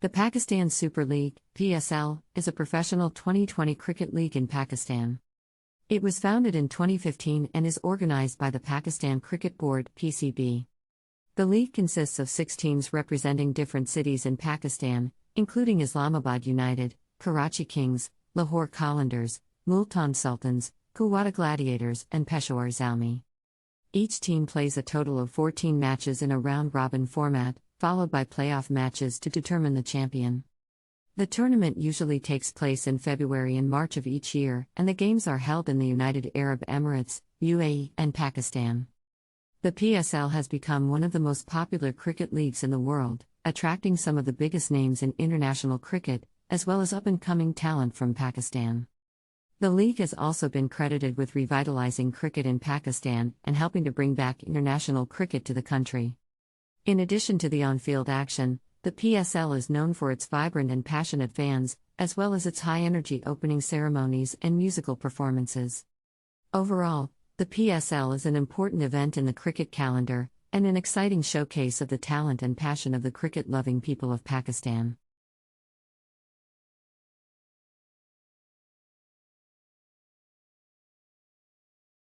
The Pakistan Super League (PSL) is a professional 2020 cricket league in Pakistan. It was founded in 2015 and is organized by the Pakistan Cricket Board (PCB). The league consists of 6 teams representing different cities in Pakistan, including Islamabad United, Karachi Kings, Lahore Qalandars, Multan Sultans, Quetta Gladiators, and Peshawar Zalmi. Each team plays a total of 14 matches in a round-robin format, followed by playoff matches to determine the champion. The tournament usually takes place in February and March of each year, and the games are held in the United Arab Emirates, UAE, and Pakistan. The PSL has become one of the most popular cricket leagues in the world, attracting some of the biggest names in international cricket, as well as up-and-coming talent from Pakistan. The league has also been credited with revitalizing cricket in Pakistan and helping to bring back international cricket to the country. In addition to the on-field action, the PSL is known for its vibrant and passionate fans, as well as its high-energy opening ceremonies and musical performances. Overall, the PSL is an important event in the cricket calendar, and an exciting showcase of the talent and passion of the cricket-loving people of Pakistan.